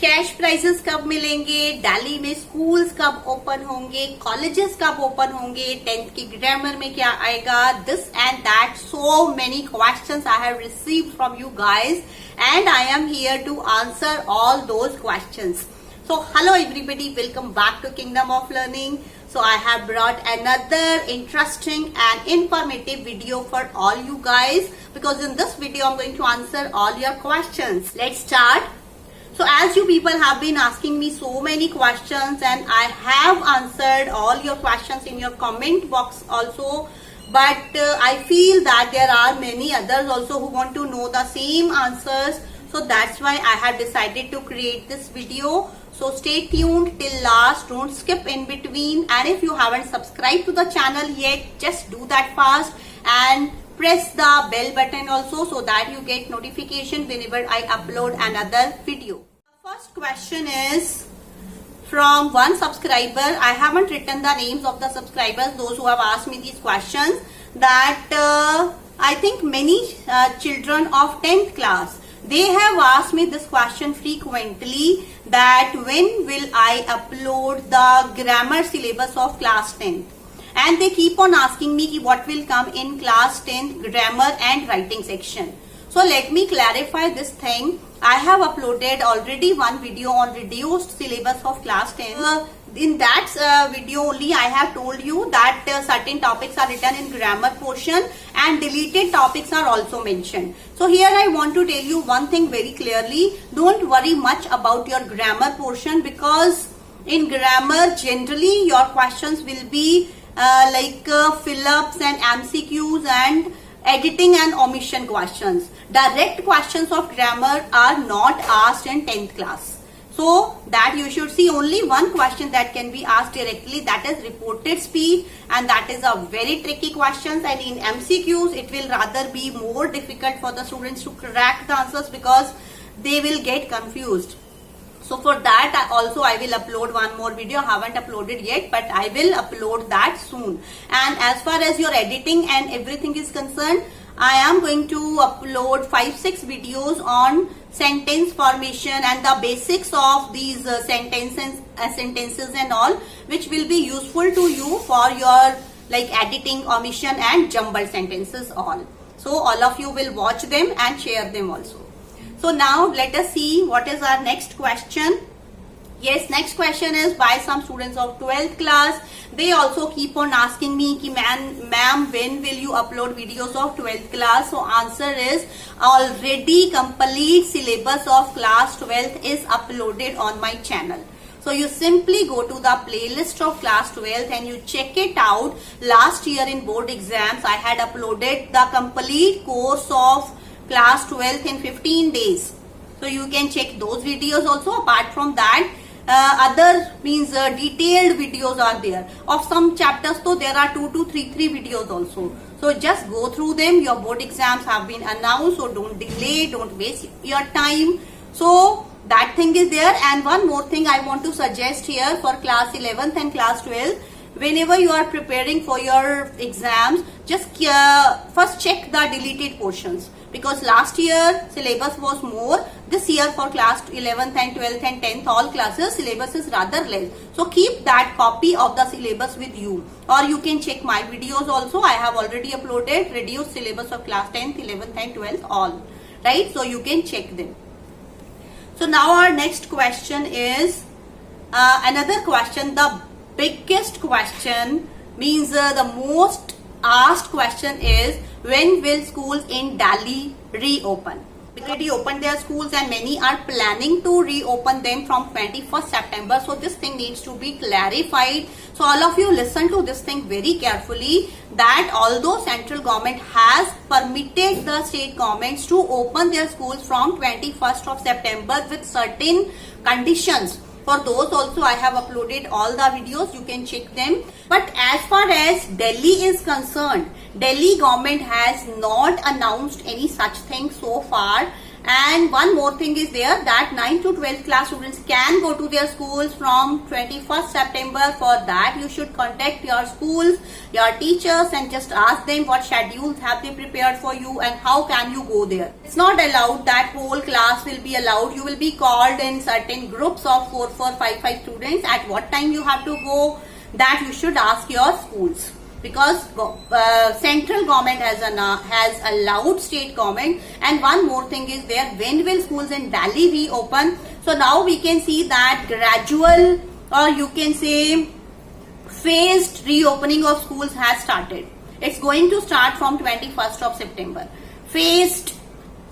Cash prices कब मिलेंगे, दिल्ली में स्कूल्स कब ओपन होंगे, कॉलेजेस कब ओपन होंगे, 10th की ग्रामर में क्या आएगा, this and that, so many questions I have received from you guys and I am here to answer all those questions. So hello everybody, welcome back to Kingdom of Learning. So I have brought another interesting and informative video for all you guys, because in this video I'm going to answer all your questions. Let's start. So as you people have been asking me so many questions and I have answered all your questions in your comment box also, but I feel that there are many others also who want to know the same answers, so that's why I have decided to create this video. So stay tuned till last, don't skip in between, and if you haven't subscribed to the channel yet, just do that fast and press the bell button also, so that you get notification whenever I upload another video. The first question is from one subscriber. I haven't written the names of the subscribers, those who have asked me these questions, that I think many children of 10th class, they have asked me this question frequently, that when will I upload the grammar syllabus of class 10th, and they keep on asking me what will come in class 10th grammar and writing section. So let me clarify this thing. I have uploaded already one video on reduced syllabus of class 10. In that video only I have told you that certain topics are written in grammar portion and deleted topics are also mentioned. So here I want to tell you one thing very clearly. Don't worry much about your grammar portion, because in grammar generally your questions will be like fill-ups and MCQs and editing and omission questions. Direct questions of grammar are not asked in 10th class. So that you should see only one question that can be asked directly, that is reported speech, and that is a very tricky question, and in MCQs it will rather be more difficult for the students to crack the answers because they will get confused. So for that also I will upload one more video. I haven't uploaded yet, but I will upload that soon. And as far as your editing and everything is concerned, I am going to upload 5-6 videos on sentence formation and the basics of these sentences and all, which will be useful to you for your like editing, omission and jumbled sentences all. So all of you will watch them and share them also. So now let us see what is our next question. Yes, next question is by some students of 12th class. They also keep on asking me ki ma'am, when will you upload videos of 12th class? So answer is already complete syllabus of class 12th is uploaded on my channel. So you simply go to the playlist of class 12th and you check it out. Last year in board exams I had uploaded the complete course of class 12th in 15 days. So you can check those videos also. Apart from that, other means detailed videos are there. Of some chapters, so there are 2 to 3 videos also. So just go through them. Your board exams have been announced, so don't delay, don't waste your time. So that thing is there. And one more thing I want to suggest here for class 11th and class 12th. Whenever you are preparing for your exams, just first check the deleted portions, because last year syllabus was more. This year for class 11th and 12th and 10th all classes, syllabus is rather less. So keep that copy of the syllabus with you, or you can check my videos also. I have already uploaded reduced syllabus of class 10th, 11th and 12th all, right? So you can check them. So now our next question is another question. The biggest question means the most asked question is, when will schools in Delhi reopen? They already opened their schools and many are planning to reopen them from 21st September. So this thing needs to be clarified. So all of you listen to this thing very carefully, that although central government has permitted the state governments to open their schools from 21st of September with certain conditions, for those also I have uploaded all the videos, you can check them. But as far as Delhi is concerned, Delhi government has not announced any such thing so far, And one more thing is there that 9th to 12th class students can go to their schools from 21st September. For that, you should contact your schools, your teachers, and just ask them what schedules have they prepared for you and how can you go there. It's not allowed that whole class will be allowed. You will be called in certain groups of 4, 4, 5, 5 students. At what time you have to go, that you should ask your schools. Because central government has allowed state government. And one more thing is there, when will schools in Delhi reopen? So now we can see that gradual, or you can say phased reopening of schools has started. It's going to start from 21st of September. Phased,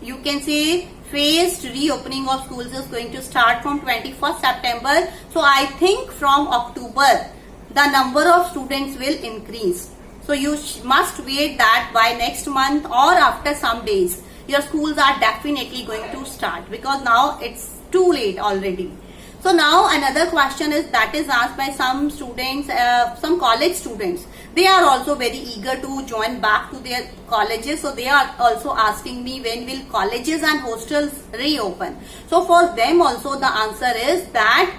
you can say phased reopening of schools is going to start from 21st September. So I think from October the number of students will increase. So you must wait that by next month or after some days your schools are definitely going to start, because now it's too late already. So now another question is that is asked by some students, some college students. They are also very eager to join back to their colleges. So they are also asking me when will colleges and hostels reopen. So for them also the answer is that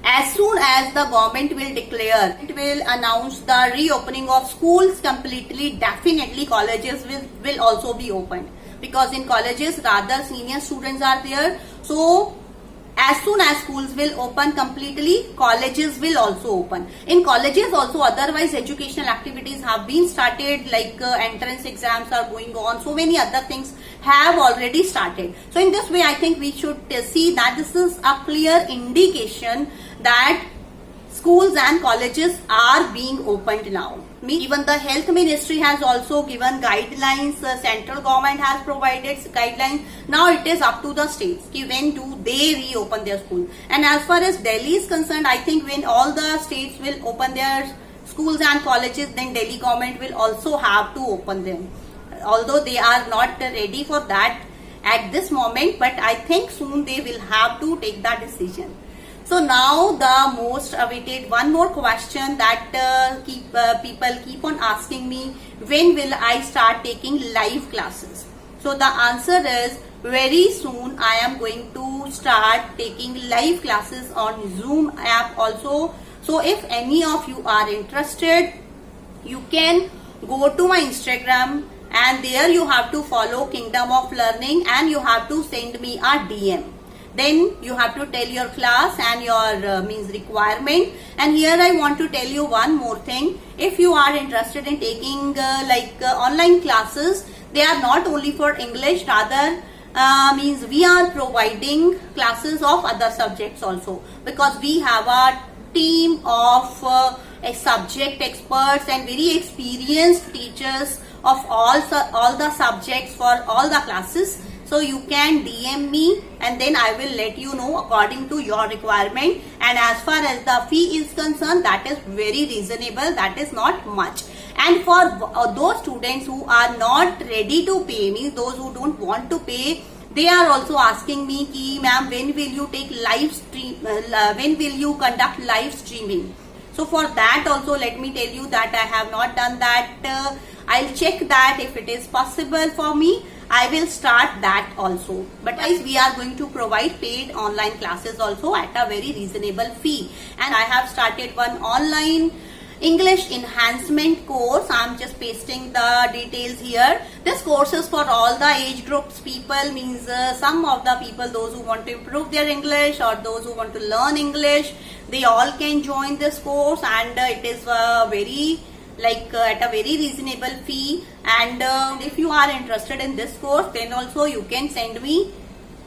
as soon as the government will declare, it will announce the reopening of schools completely, definitely colleges will also be opened. Because in colleges rather senior students are there. So as soon as schools will open completely, colleges will also open. In colleges also otherwise educational activities have been started, like entrance exams are going on. So many other things have already started. So in this way I think we should see that this is a clear indication that schools and colleges are being opened now. Even the health ministry has also given guidelines. Central government has provided guidelines. Now it is up to the states. When do they reopen their schools? And as far as Delhi is concerned, I think when all the states will open their schools and colleges, then Delhi government will also have to open them. Although they are not ready for that at this moment, but I think soon they will have to take that decision. So now the most awaited one more question that people keep on asking me, when will I start taking live classes? So the answer is very soon I am going to start taking live classes on Zoom app also. So if any of you are interested, you can go to my Instagram and there you have to follow Kingdom of Learning and you have to send me a DM. Then you have to tell your class and your requirement. And here I want to tell you one more thing. If you are interested in taking online classes, they are not only for English, rather we are providing classes of other subjects also, because we have a team of subject experts and very experienced teachers of all the subjects for all the classes. So you can DM me and then I will let you know according to your requirement. And as far as the fee is concerned, that is very reasonable. That is not much. And for those students who are not ready to pay, means those who don't want to pay, they are also asking me ki ma'am, when will you take live stream, when will you conduct live streaming? So for that also let me tell you that I have not done that. I'll check that if it is possible for me. I will start that also. But guys, we are going to provide paid online classes also at a very reasonable fee. And I have started one online English enhancement course. I'm just pasting the details here. This course is for all the age groups people, means some of the people, those who want to improve their English or those who want to learn English, they all can join this course. And it is very at a very reasonable fee. And if you are interested in this course, then also you can send me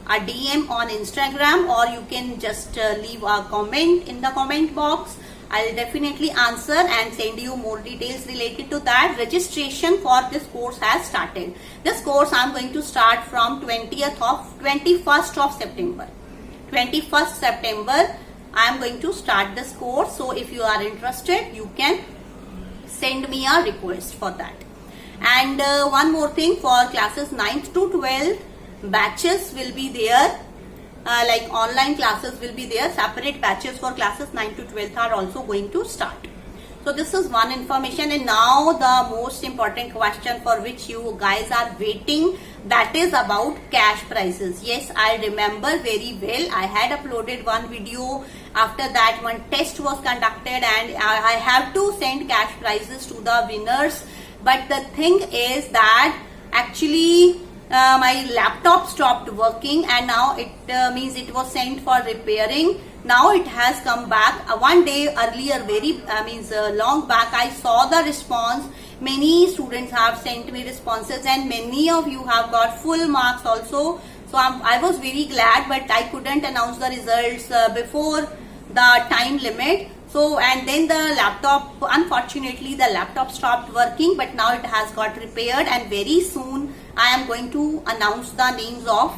a DM on Instagram, or you can just leave a comment in the comment box. I'll definitely answer and send you more details related to that. Registration for this course has started. This course I'm going to start from 21st of September. 21st September I am going to start this course. So if you are interested, you can send me a request for that. And one more thing, for classes 9th to 12th, batches will be there. Online classes will be there. Separate batches for classes 9th to 12th are also going to start. So this is one information. And now the most important question for which you guys are waiting, that is about cash prizes. Yes, I remember very well. I had uploaded one video. After that, one test was conducted and I have to send cash prizes to the winners. But the thing is that actually my laptop stopped working and now it means it was sent for repairing. Now it has come back. One day earlier, long back, I saw the response. Many students have sent me responses and many of you have got full marks also. So I was very glad, but I couldn't announce the results before the time limit. So, and then the laptop, unfortunately the laptop stopped working, but now it has got repaired and very soon I am going to announce the names of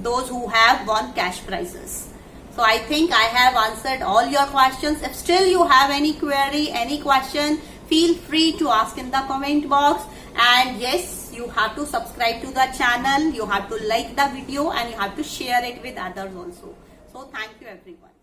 those who have won cash prizes. So I think I have answered all your questions. If still you have any query, any question, feel free to ask in the comment box. And yes, you have to subscribe to the channel, you have to like the video and you have to share it with others also. So thank you everyone.